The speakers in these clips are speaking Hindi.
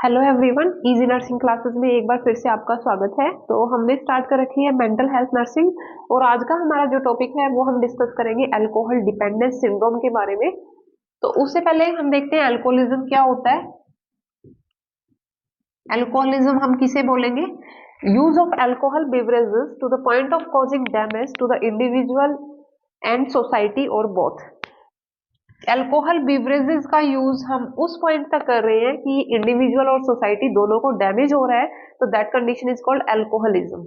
Hello everyone, easy nursing classes में एक बार फिर से आपका स्वागत है। तो हमने स्टार्ट कर रखी है मेंटल हेल्थ नर्सिंग और आज का हमारा जो टॉपिक है वो हम डिस्कस करेंगे अल्कोहल डिपेंडेंस सिंड्रोम के बारे में। तो उससे पहले हम देखते हैं अल्कोहलिज्म क्या होता है। अल्कोहलिज्म हम किसे बोलेंगे? Use of alcohol beverages to the point of causing damage to the individual and society और बोथ। अल्कोहल बिवरेजेस का यूज हम उस पॉइंट तक कर रहे हैं कि इंडिविजुअल और सोसाइटी दोनों को डैमेज हो रहा है, तो that condition is called alcoholism.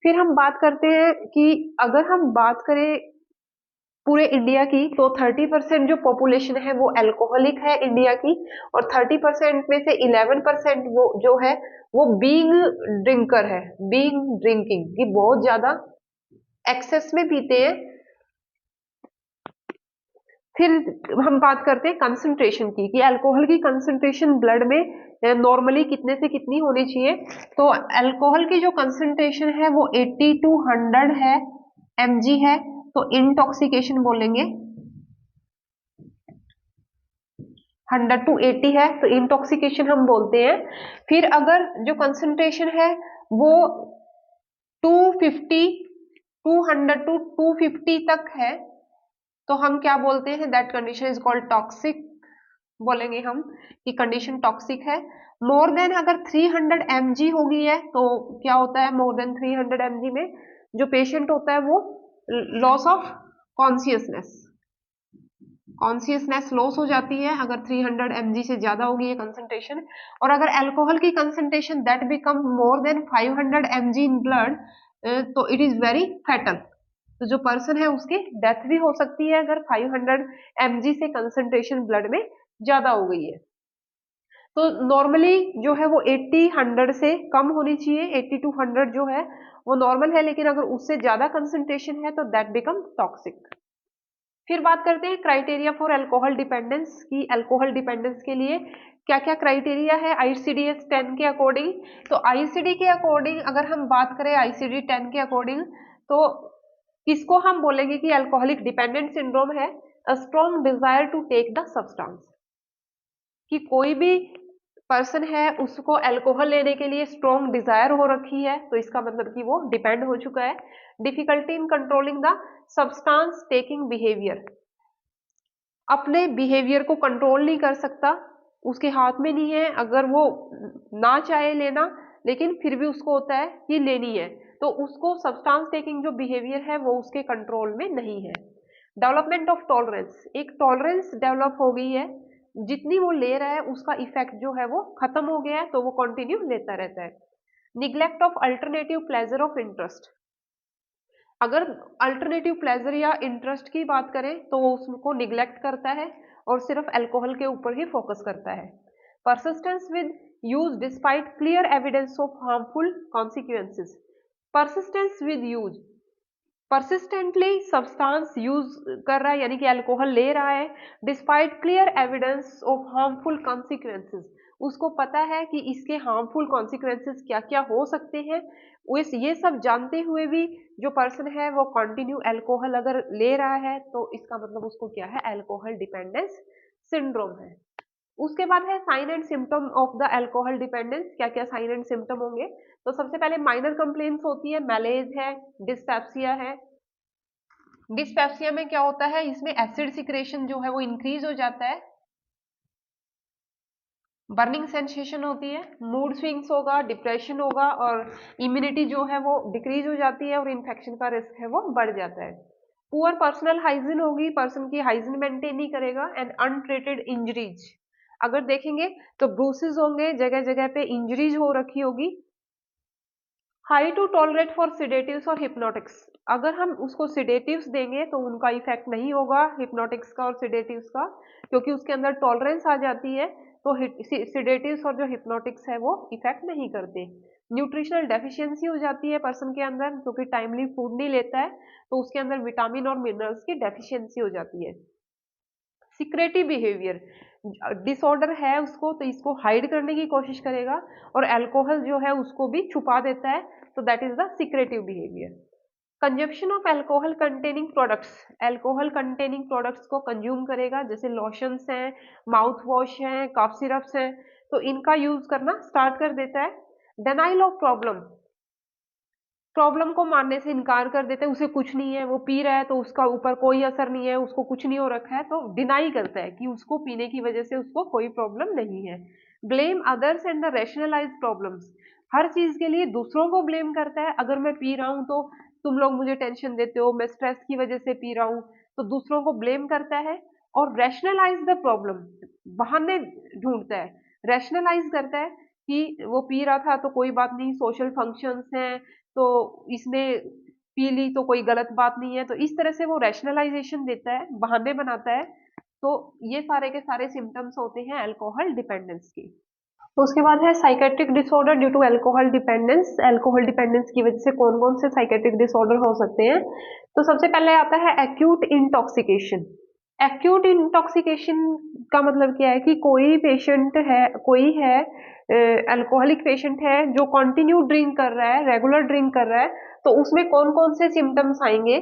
फिर हम बात करते हैं कि अगर हम बात करें पूरे इंडिया की, तो 30% जो पॉपुलेशन है वो अल्कोहलिक है इंडिया की, और 30% में से 11% वो जो है वो बीइंग ड्रिंकर है, बीइंग ड्रिंकिंग, कि बहुत ज्यादा एक्सेस में पीते हैं। फिर हम बात करते हैं कंसंट्रेशन की, कि अल्कोहल की कंसंट्रेशन ब्लड में नॉर्मली कितने से कितनी होनी चाहिए। तो अल्कोहल की जो कंसंट्रेशन है वो 80 टू 100 है, mg है, तो इंटॉक्सिकेशन बोलेंगे। 100 टू 80 है तो इंटॉक्सिकेशन हम बोलते हैं। फिर अगर जो कंसंट्रेशन है वो 250 200 टू 250 तक है तो हम क्या बोलते हैं? That condition is called toxic बोलेंगे हम, कि कंडीशन टॉक्सिक है। मोर देन अगर 300 mg हो गई है तो क्या होता है? मोर देन 300 mg में जो पेशेंट होता है वो loss of consciousness consciousness loss हो जाती है अगर 300 mg से ज्यादा होगी ये कंसंट्रेशन। और अगर अल्कोहल की concentration that become more than 500 mg in blood, तो इट इज वेरी फैटल। तो जो पर्सन है उसकी डेथ भी हो सकती है अगर 500 mg से कंसंट्रेशन ब्लड में ज्यादा हो गई है। तो नॉर्मली जो है वो 80-100 से कम होनी चाहिए, 80 टू 100 जो है वो नॉर्मल है, लेकिन अगर उससे ज्यादा कंसंट्रेशन है तो दैट बिकम टॉक्सिक। फिर बात करते हैं क्राइटेरिया फॉर अल्कोहल डिपेंडेंस की। अल्कोहल डिपेंडेंस के लिए क्या क्या क्राइटेरिया है आईसीडी-10 के अकॉर्डिंग। तो आईसीडी के अकॉर्डिंग अगर हम बात करें आईसीडी-10 के अकॉर्डिंग, तो किसको हम बोलेंगे कि अल्कोहलिक डिपेंडेंट सिंड्रोम है? A strong desire to take the substance, कि कोई भी पर्सन है उसको अल्कोहल लेने के लिए स्ट्रॉन्ग डिजायर हो रखी है, तो इसका मतलब कि वो डिपेंड हो चुका है। Difficulty in controlling the substance taking behaviour, अपने बिहेवियर को कंट्रोल नहीं कर सकता, उसके हाथ में नहीं है, अगर वो ना चाहे लेना लेकिन फिर भी उसको होता है कि लेनी है, तो उसको सब्सटेंस टेकिंग जो बिहेवियर है वो उसके कंट्रोल में नहीं है। डेवलपमेंट ऑफ टॉलरेंस, एक टॉलरेंस डेवलप हो गई है, जितनी वो ले रहा है उसका इफेक्ट जो है वो खत्म हो गया है तो वो कंटिन्यू लेता रहता है। Neglect of alternative pleasure of interest, अगर अल्टरनेटिव प्लेजर या इंटरेस्ट की बात करें तो वो उसको निग्लेक्ट करता है और सिर्फ अल्कोहल के ऊपर ही फोकस करता है। Persistence with use despite clear evidence of harmful consequences, persistence with use, persistently substance use कर रहा है यानी कि अल्कोहल ले रहा है, despite clear evidence of harmful consequences, उसको पता है कि इसके हार्मफुल कॉन्सिक्वेंसेस क्या क्या हो सकते हैं, उस ये सब जानते हुए भी जो पर्सन है वो कंटिन्यू अल्कोहल अगर ले रहा है तो इसका मतलब उसको क्या है? अल्कोहल डिपेंडेंस सिंड्रोम है। उसके बाद है sign and symptom of the alcohol dependence. क्या क्या साइन एंड सिम्टम होंगे? तो सबसे पहले माइनर कंप्लेंट्स होती है, मैलेज है, डिस्पेप्सिया है। डिस्पेप्सिया में क्या होता है? इसमें एसिड सिक्रेशन जो है वो इंक्रीज हो जाता है, बर्निंग सेंसेशन होती है, मूड स्विंग्स होगा, डिप्रेशन होगा, और इम्यूनिटी जो है वो डिक्रीज हो जाती है और इन्फेक्शन का रिस्क है वो बढ़ जाता है। पुअर पर्सनल हाइजीन होगी, पर्सन की हाइजीन मेंटेन नहीं करेगा। एंड अनट्रीटेड इंजरीज, अगर देखेंगे तो ब्रूसेस होंगे, जगह जगह पे इंजरीज हो रखी होगी। High to tolerate for sedatives और हिप्नोटिक्स, अगर हम उसको सिडेटिव्स देंगे तो उनका इफेक्ट नहीं होगा हिप्नोटिक्स का और सिडेटिव्स का, क्योंकि उसके अंदर टॉलरेंस आ जाती है, तो सिडेटिव्स और जो हिप्नोटिक्स है वो इफेक्ट नहीं करते। न्यूट्रिशनल डेफिशिएंसी हो जाती है पर्सन के अंदर, क्योंकि टाइमली फूड नहीं लेता है तो उसके अंदर विटामिन और मिनरल्स की डेफिशिएंसी हो जाती है। सिक्रेटिव बिहेवियर, डिसऑर्डर है उसको तो इसको हाइड करने की कोशिश करेगा, और अल्कोहल जो है उसको भी छुपा देता है, तो that is the secretive behaviour. Consumption of alcohol containing products, alcohol containing products को कंज्यूम करेगा, जैसे लोशंस हैं, माउथ वॉश हैं, कफ सिरप्स हैं, तो इनका यूज करना स्टार्ट कर देता है। डिनाइल ऑफ प्रॉब्लम, प्रॉब्लम को मानने से इनकार कर देते हैं, उसे कुछ नहीं है, वो पी रहा है तो उसका ऊपर कोई असर नहीं है, उसको कुछ नहीं हो रखा है, तो डिनाई करता है कि उसको पीने की वजह से उसको कोई प्रॉब्लम नहीं है। Blame others and the rationalize problems, हर चीज के लिए दूसरों को ब्लेम करता है। अगर मैं पी रहा हूं तो तुम लोग मुझे टेंशन देते हो, मैं स्ट्रेस की वजह से पी रहा हूं, तो दूसरों को ब्लेम करता है। और रैशनलाइज द प्रॉब्लम, बहाने ढूंढता है, रैशनलाइज करता है कि वो पी रहा था तो कोई बात नहीं, सोशल फंक्शंस हैं तो इसने पी ली तो कोई गलत बात नहीं है, तो इस तरह से वो रैशनलाइजेशन देता है, बहाने बनाता है। तो ये सारे के सारे सिम्टम्स होते हैं अल्कोहल डिपेंडेंस के। तो उसके बाद है psychiatric disorder due to alcohol dependence. Alcohol dependence की वजह से कौन कौन से साइकेट्रिक डिसऑर्डर हो सकते हैं? तो सबसे पहले आता है एक्यूट इंटॉक्सिकेशन। एक्यूट इंटॉक्सिकेशन का मतलब क्या है कि कोई पेशेंट है, कोई है अल्कोहलिक पेशेंट है जो कंटिन्यू ड्रिंक कर रहा है, रेगुलर ड्रिंक कर रहा है, तो उसमें कौन कौन से सिम्टम्स आएंगे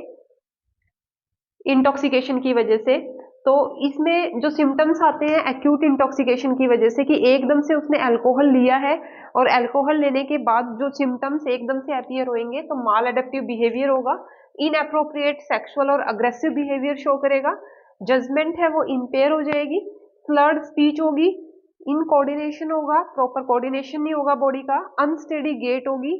इंटॉक्सिकेशन की वजह से? तो इसमें जो सिम्टम्स आते हैं एक्यूट इंटॉक्सिकेशन की वजह से कि एकदम से उसने अल्कोहल लिया है और अल्कोहल लेने के बाद जो सिम्टम्स एकदम से अपीयर होंगे, तो माल एडेप्टिव बिहेवियर होगा, इनअप्रोप्रिएट सेक्सुअल और अग्रेसिव बिहेवियर शो करेगा, जजमेंट है वो इम्पेयर हो जाएगी, स्लर्ड स्पीच होगी, इनकोऑर्डिनेशन होगा, प्रॉपर कोऑर्डिनेशन नहीं होगा बॉडी का, अनस्टेडी गेट होगी,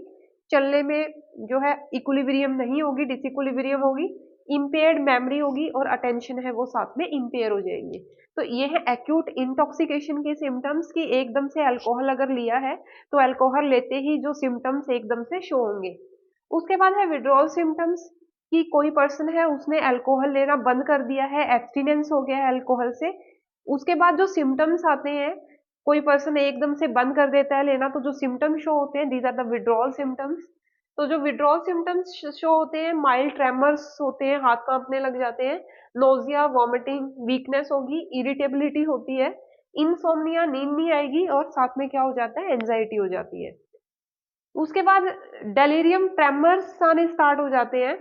चलने में जो है इक्विलिब्रियम नहीं होगी, डिसइक्विलिब्रियम होगी, इम्पेयर्ड मेमोरी होगी और अटेंशन है वो साथ में इम्पेयर हो जाएंगे। तो ये है एक्यूट इंटॉक्सिकेशन के सिम्टम्स कि एकदम से अल्कोहल अगर लिया है तो अल्कोहल लेते ही जो सिम्टम्स एकदम से शो होंगे। उसके बाद है विड्रॉल सिम्टम्स कि कोई पर्सन है उसने अल्कोहल लेना बंद कर दिया है, एब्सटिनेंस हो गया है अल्कोहल से। उसके बाद जो सिम्टम्स आते हैं, कोई पर्सन एकदम से बंद कर देता है लेना, तो जो सिम्टम्स शो होते हैं these are the withdrawal symptoms. तो जो विड्रॉल सिम्टम्स शो होते हैं, माइल्ड ट्रेमर्स होते हैं, हाथ कांपने लग जाते हैं, नोजिया, वॉमिटिंग, वीकनेस होगी, इरिटेबिलिटी होती है, इंसोम्निया, नींद नहीं आएगी, और साथ में क्या हो जाता है, एंजाइटी हो जाती है। उसके बाद डेलीरियम ट्रेमर्स आने स्टार्ट हो जाते हैं।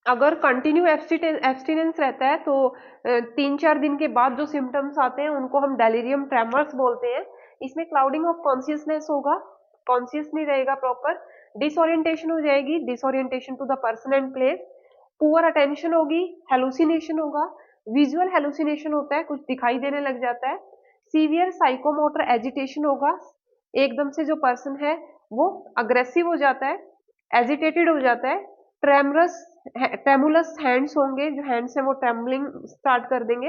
अगर कंटिन्यू एब्सटिनेंस रहता है तो 3-4 दिन के बाद जो सिम्टम्स आते हैं उनको हम डेलीरियम ट्रेमर्स बोलते हैं। इसमें क्लाउडिंग ऑफ कॉन्शियसनेस होगा, कॉन्शियस नहीं रहेगा प्रॉपर, डिसोरिएंटेशन हो जाएगी, disorientation to the person and place, poor attention होगी, हेलुसिनेशन होगा, विजुअल हेलुसिनेशन होता है, कुछ दिखाई देने लग जाता है, सीवियर साइकोमोटर एजिटेशन होगा, एकदम से जो पर्सन है वो अग्रेसिव हो जाता है, एजिटेटेड हो जाता है, ट्रेमरस ट्रेमुलस हैंड्स होंगे, जो हैंड्स है वो ट्रेमलिंग स्टार्ट कर देंगे,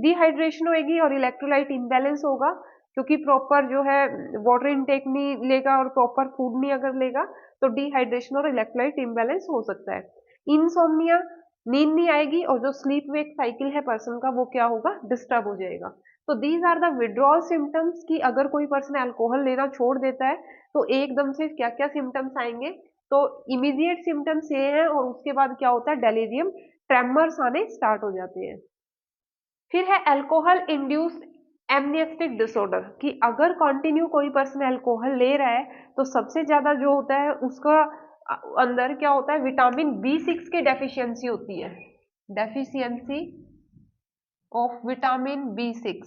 डिहाइड्रेशन होगी और इलेक्ट्रोलाइट इम्बैलेंस होगा, क्योंकि प्रॉपर जो है वाटर इनटेक नहीं लेगा और प्रॉपर फूड नहीं अगर लेगा तो डिहाइड्रेशन और इलेक्ट्रोलाइट इम्बैलेंस हो सकता है। इंसोम्निया, नींद नहीं आएगी, और जो स्लीप वेक साइकिल है पर्सन का वो क्या होगा, डिस्टर्ब हो जाएगा। तो these are the withdrawal symptoms कि अगर कोई पर्सन अल्कोहल लेना छोड़ देता है तो एकदम से क्या क्या सिम्टम्स आएंगे। तो इमीडिएट सिम्टम्स ये हैं, और उसके बाद क्या होता है, डेलीरियम ट्रेमर्स आने स्टार्ट हो जाते हैं। फिर है अल्कोहल इंड्यूस्ड एमनिस्टिक डिसऑर्डर कि अगर कंटिन्यू कोई पर्सन अल्कोहल ले रहा है तो सबसे ज्यादा जो होता है उसका अंदर क्या होता है, विटामिन B6 की डेफिशिएंसी होती है, डेफिशिएंसी ऑफ विटामिन B6।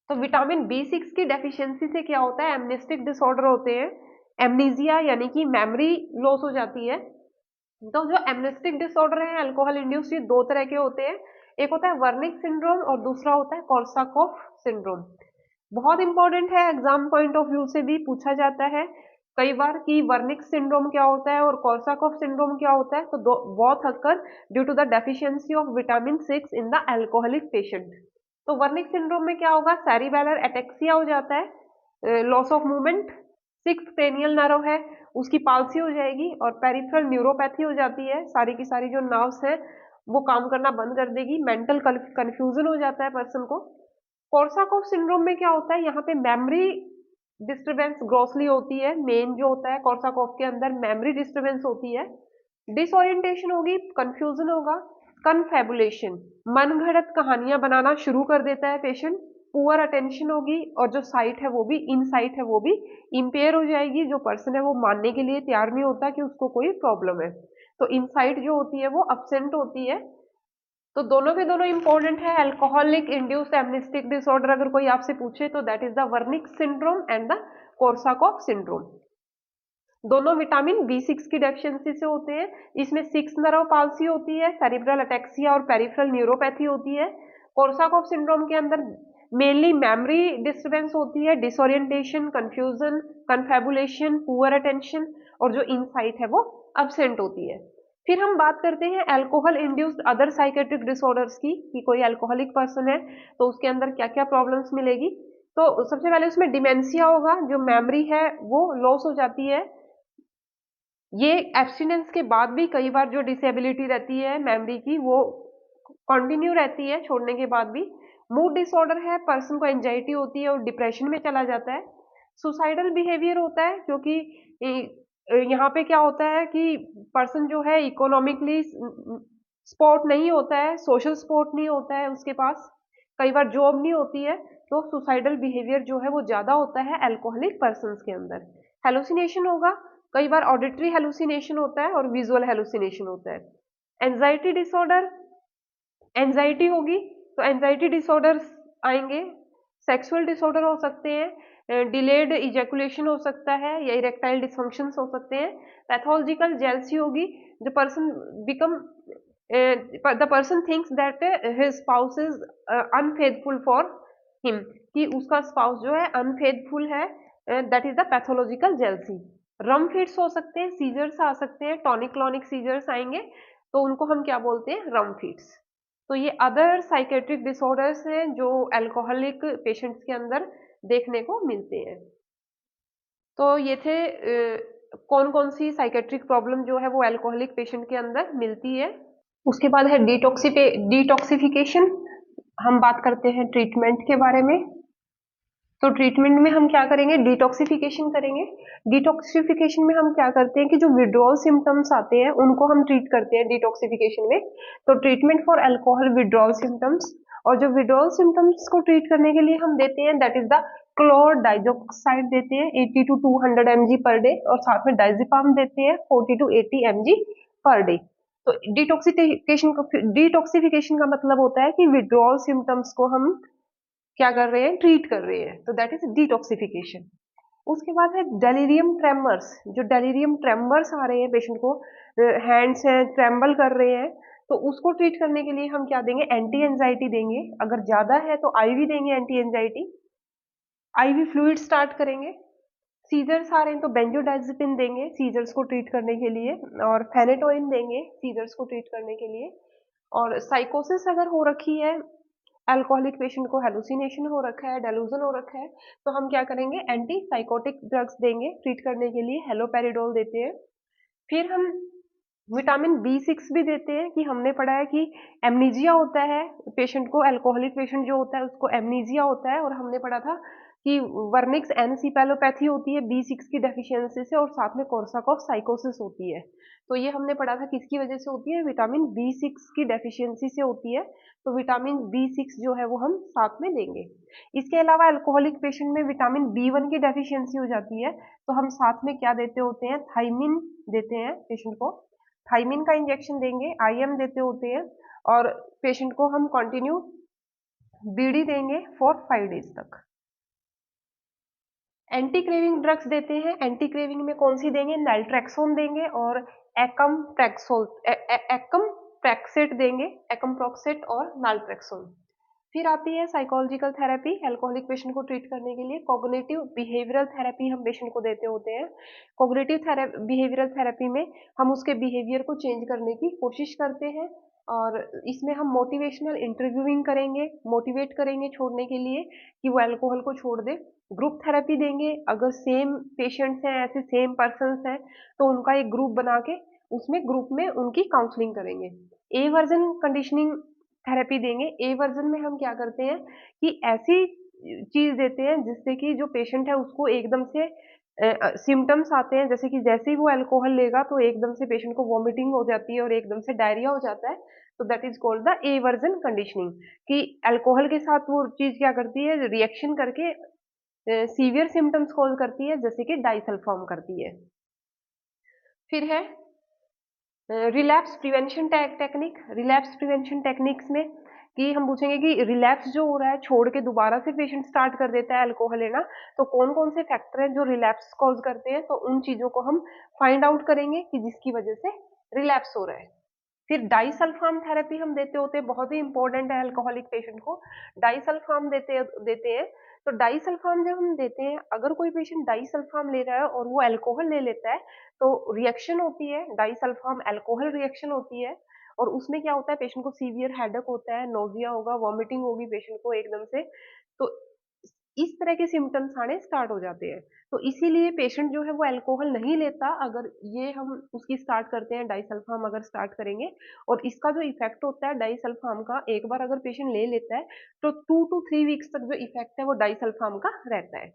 तो विटामिन B6 की डेफिशिएंसी से क्या होता है, एमनिस्टिक डिसऑर्डर होते हैं, एमनीजिया यानी कि मेमोरी लॉस हो जाती है। तो जो एमनेस्टिक डिसऑर्डर है अल्कोहल इंड्यूस्ड, ये दो तरह के होते हैं, एक होता है वर्निक सिंड्रोम और दूसरा होता है कोर्साकॉफ सिंड्रोम। बहुत इंपॉर्टेंट है, एग्जाम पॉइंट ऑफ व्यू से भी पूछा जाता है कई बार कि वर्निक सिंड्रोम क्या होता है और कोर्साकॉफ सिंड्रोम क्या होता है। तो both occur due to the deficiency of vitamin 6 in the alcoholic patient. तो वर्निक सिंड्रोम में क्या होगा, सेरिबेलर एटेक्सिया हो जाता है, loss of movement, six cranial nerve है उसकी पाल्सी हो जाएगी, और पेरिफेरल न्यूरोपैथी हो जाती है, सारी की सारी जो नर्व्स हैं वो काम करना बंद कर देगी, मेंटल कंफ्यूजन हो जाता है पर्सन को। कोर्साकॉफ सिंड्रोम में क्या होता है, यहाँ पे मेमोरी डिस्टरबेंस ग्रॉसली होती है, मेन जो होता है कोर्साकॉफ के अंदर मेमोरी डिस्टरबेंस होती है, डिसओरिएंटेशन होगी, कंफ्यूजन होगा, कन्फेबुलेशन, मनगढ़ंत कहानियां बनाना शुरू कर देता है पेशेंट, पुअर अटेंशन होगी, और जो साइट है वो भी, इनसाइट है वो भी इम्पेयर हो जाएगी, जो पर्सन है वो मानने के लिए तैयार नहीं होता कि उसको कोई प्रॉब्लम है। तो इनसाइट जो होती है वो अब्सेंट होती है, तो दोनों के दोनों इंपॉर्टेंट है। अल्कोहलिक इंड्यूस्ड एमनिस्टिक डिसऑर्डर अगर कोई आपसे पूछे तो that is the Wernicke syndrome and the Korsakoff syndrome. दोनों विटामिन B6 की डेफिशिएंसी से होते हैं। इसमें 6 नर्व पाल्सी होती है, सेरिब्रल अटैक्सिया और पेरिफेरल न्यूरोपैथी होती है। कोर्साकॉफ सिंड्रोम के अंदर मेनली मेमोरी डिस्टर्बेंस होती है, disorientation, confusion, confabulation, poor attention और जो इनसाइट है वो अब्सेंट होती है। फिर हम बात करते हैं alcohol induced other psychiatric disorders की, कि कोई अल्कोहलिक पर्सन है तो उसके अंदर क्या क्या प्रॉब्लम्स मिलेगी। तो सबसे पहले उसमें डिमेंशिया होगा, जो मेमोरी है वो लॉस हो जाती है। ये एब्सटिनेंस के बाद भी कई बार जो डिसेबिलिटी रहती है मेमोरी की वो कंटिन्यू रहती है छोड़ने के बाद भी। मूड डिसऑर्डर है, पर्सन को एंजाइटी होती है और डिप्रेशन में चला जाता है। सुसाइडल बिहेवियर होता है, क्योंकि यहाँ पे क्या होता है कि पर्सन जो है इकोनॉमिकली सपोर्ट नहीं होता है, सोशल सपोर्ट नहीं होता है उसके पास, कई बार जॉब नहीं होती है, तो सुसाइडल बिहेवियर जो है वो ज्यादा होता है अल्कोहलिक पर्सन के अंदर। हेलुसिनेशन होगा, कई बार ऑडिटरी हेलुसिनेशन होता है और विजुअल हेलुसिनेशन होता है। एंजाइटी डिसऑर्डर, एंजाइटी होगी तो एंजाइटी डिसऑर्डर्स आएंगे। सेक्सुअल डिसऑर्डर हो सकते हैं, डिलेड इजैकुलेशन हो सकता है या इरेक्टाइल डिसफंक्शंस हो सकते हैं। पैथोलॉजिकल जेलसी होगी, the person become the person thinks that his spouse is unfaithful for him, कि उसका स्पाउस जो है अनफेथफुल है, that is the pathological jealousy. Rum fits हो सकते हैं, सीजर्स आ सकते हैं, टॉनिक क्लॉनिक सीजर्स आएंगे तो उनको हम क्या बोलते हैं, रम फिट्स। तो ये अदर साइकेट्रिक डिसऑर्डर्स हैं जो अल्कोहलिक पेशेंट्स के अंदर देखने को मिलते हैं। तो ये थे कौन कौन सी साइकेट्रिक प्रॉब्लम जो है वो अल्कोहलिक पेशेंट के अंदर मिलती है। उसके बाद है डिटॉक्सिफिकेशन। हम बात करते हैं ट्रीटमेंट के बारे में। तो ट्रीटमेंट में हम क्या करेंगे, डिटॉक्सिफिकेशन करेंगे। डिटॉक्सिफिकेशन में हम क्या करते हैं कि जो विड्रॉल सिम्टम्स आते हैं उनको हम ट्रीट करते हैं डिटॉक्सिफिकेशन में। तो treatment for alcohol withdrawal symptoms, और जो विड्रॉल सिम्टम्स को ट्रीट करने के लिए हम देते हैं दैट इज द क्लोर डाइजोक्साइड देते हैं 80 to 200 mg पर डे, और साथ में डाइजिपाम देते हैं 40 to 80 mg पर डे। तो डिटॉक्सिफिकेशन का मतलब होता है कि विड्रॉल सिम्टम्स को हम क्या कर रहे हैं, ट्रीट कर रहे हैं, तो दैट इज डिटॉक्सिफिकेशन। उसके बाद है डेलीरियम ट्रेमर्स। जो डेलीरियम ट्रेमर्स आ रहे हैं पेशेंट को, हैंड्स हैं ट्रेम्बल कर रहे हैं, तो उसको ट्रीट करने के लिए हम क्या देंगे, एंटी एंजाइटी देंगे। अगर ज्यादा है तो आईवी देंगे, anti anxiety IV fluid start करेंगे। सीजर्स आ रहे हैं तो बेंजोडाइजेपिन देंगे सीजर्स को ट्रीट करने के लिए, और फेनेटोइन देंगे सीजर्स को ट्रीट करने के लिए। और साइकोसिस अगर हो रखी है, अल्कोहलिक पेशेंट को हेलुसिनेशन हो रखा है, डेलूजन हो रखा है, तो हम क्या करेंगे, एंटी साइकोटिक ड्रग्स देंगे ट्रीट करने के लिए, हेलोपेरिडोल देते हैं। फिर हम विटामिन B6 भी देते हैं, कि हमने पढ़ा है कि एमनीजिया होता है पेशेंट को, अल्कोहलिक पेशेंट जो होता है उसको एमनीजिया होता है, और हमने पढ़ा था कि वर्निक्स एनसेफेलोपैथी होती है B6 की डेफिशिएंसी से, और साथ में कोर्साकॉफ साइकोसिस होती है। तो ये हमने पढ़ा था किसकी वजह से होती है, विटामिन B6 की डेफिशिएंसी से होती है। तो विटामिन B6 जो है वो हम साथ में देंगे। इसके अलावा अल्कोहलिक पेशेंट में विटामिन B1 की डेफिशिएंसी हो जाती है, तो हम साथ में क्या देते होते हैं, थाइमिन देते हैं पेशेंट को। थाइमिन का इंजेक्शन देंगे, IM देते होते हैं, और पेशेंट को हम कंटिन्यू बीडी देंगे फॉर 5 डेज तक। एंटी क्रेविंग ड्रग्स देते हैं। एंटी क्रेविंग में कौन सी देंगे, नाइट्रेक्सोन देंगे और एकम्प्रेक्सेट देंगे, एकम्प्रोक्सेट और नाइट्रेक्सोन। फिर आती है साइकोलॉजिकल थेरेपी अल्कोहलिक पेशेंट को ट्रीट करने के लिए। कॉग्निटिव बिहेवियरल थेरेपी हम पेशेंट को देते होते हैं। कॉग्निटिव बिहेवियरल थेरेपी में हम उसके बिहेवियर को चेंज करने की कोशिश करते हैं, और इसमें हम मोटिवेशनल इंटरव्यूइंग करेंगे, मोटिवेट करेंगे छोड़ने के लिए कि वो अल्कोहल को छोड़ दे। ग्रुप थेरेपी देंगे, अगर सेम पेशेंट्स हैं, ऐसे सेम पर्सन्स हैं, तो उनका एक ग्रुप बना के उसमें ग्रुप में उनकी काउंसलिंग करेंगे। ए वर्जन कंडीशनिंग थेरेपी देंगे। ए वर्जन में हम क्या करते हैं कि ऐसी चीज देते हैं जिससे कि जो पेशेंट है उसको एकदम से सिम्टम्स आते हैं, जैसे कि जैसे ही वो अल्कोहल लेगा तो एकदम से पेशेंट को वॉमिटिंग हो जाती है और एकदम से डायरिया हो जाता है, तो that is called the A version conditioning, कि अल्कोहल के साथ वो चीज क्या करती है, रिएक्शन करके सीवियर सिम्टम्स कॉज करती है, जैसे कि डाइसल्फाम करती है। फिर है relapse prevention technique, relapse prevention techniques में कि हम पूछेंगे कि रिलैप्स जो हो रहा है छोड़ के दोबारा से पेशेंट स्टार्ट कर देता है अल्कोहल लेना, तो कौन कौन से फैक्टर हैं जो रिलैप्स कॉज करते हैं, तो उन चीजों को हम फाइंड आउट करेंगे कि जिसकी वजह से रिलैप्स हो रहा है। फिर डाइसल्फाम थेरेपी हम देते होते हैं, बहुत ही इंपॉर्टेंट है अल्कोहलिक पेशेंट को। डाइसल्फाम देते हैं। तो डाइसल्फाम जब हम देते हैं, अगर कोई पेशेंट डाइसल्फाम ले रहा है और वो अल्कोहल ले लेता है, तो रिएक्शन होती है, डाइसल्फाम अल्कोहल रिएक्शन होती है, और उसमें क्या होता है, पेशेंट को सीवियर हेडेक होता है, नोजिया होगा, वॉमिटिंग होगी पेशेंट को एकदम से। तो इस तरह के सिम्टम्स आने स्टार्ट हो जाते हैं। तो इसीलिए पेशेंट जो है वो अल्कोहल नहीं लेता अगर ये हम उसकी स्टार्ट करते हैं, डाइसल्फाम अगर स्टार्ट करेंगे। और इसका जो इफेक्ट होता है डाइसल्फाम का, एक बार अगर पेशेंट ले लेता है तो 2 to 3 वीक्स तक जो इफेक्ट है वो डाइसल्फाम का रहता है।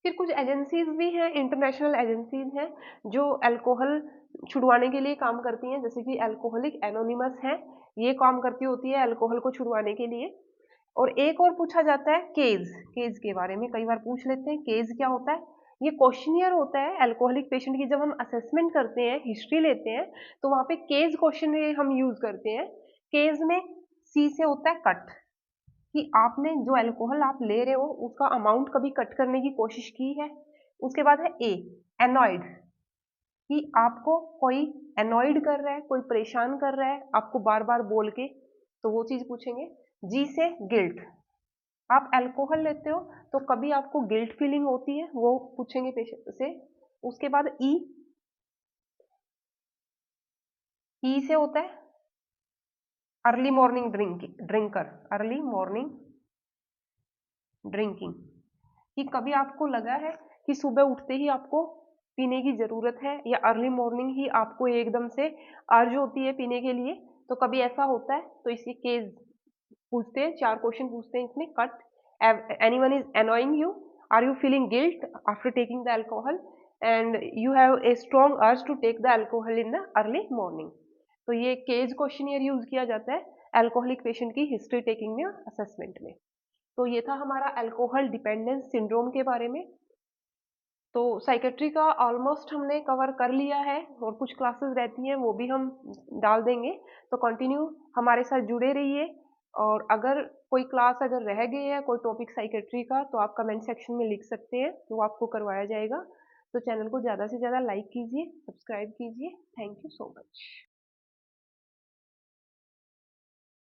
फिर कुछ एजेंसीज भी हैं, इंटरनेशनल एजेंसीज हैं जो अल्कोहल छुड़वाने के लिए काम करती हैं, जैसे कि अल्कोहलिक एनोनिमस है, ये काम करती होती है अल्कोहल को छुड़वाने के लिए। और एक और पूछा जाता है केज, केज के बारे में कई बार पूछ लेते हैं। केज क्या होता है? ये क्वेश्चनियर होता है अल्कोहलिक पेशेंट की, जब हम असेसमेंट करते हैं, हिस्ट्री लेते हैं, तो वहां पे केज क्वेश्चन हम यूज करते हैं। केज में सी से होता है कट, कि आपने जो अल्कोहल आप ले रहे हो उसका अमाउंट कभी कट करने की कोशिश की है। उसके बाद है ए, एनॉइड, कि आपको कोई एनॉइड कर रहा है, कोई परेशान कर रहा है आपको बार बार बोल के, तो वो चीज पूछेंगे। जी से गिल्ट, आप अल्कोहल लेते हो तो कभी आपको गिल्ट फीलिंग होती है, वो पूछेंगे पेशेंट से। उसके बाद ई, ई से होता है early morning drinker, early morning drinking, कि कभी आपको लगा है कि सुबह उठते ही आपको पीने की जरूरत है, या अर्ली मॉर्निंग ही आपको एकदम से अर्ज होती है पीने के लिए, तो कभी ऐसा होता है। तो इसी केस पूछते हैं, 4 क्वेश्चन पूछते हैं इसमें। Cut, anyone is annoying you, are you feeling guilt after taking the alcohol, and you have a strong urge to take the alcohol in the early morning. तो ये केज क्वेश्चनियर यूज किया जाता है अल्कोहलिक पेशेंट की हिस्ट्री टेकिंग में, असेसमेंट में। तो ये था हमारा अल्कोहल डिपेंडेंस सिंड्रोम के बारे में। तो साइकेट्री का ऑलमोस्ट हमने कवर कर लिया है, और कुछ क्लासेस रहती हैं वो भी हम डाल देंगे। तो कंटिन्यू हमारे साथ जुड़े रहिए, और अगर कोई क्लास अगर रह गई है, कोई टॉपिक साइकेट्री का, तो आप कमेंट सेक्शन में लिख सकते हैं, तो वो आपको करवाया जाएगा। तो चैनल को ज़्यादा से ज़्यादा लाइक कीजिए, सब्सक्राइब कीजिए। Thank you so much.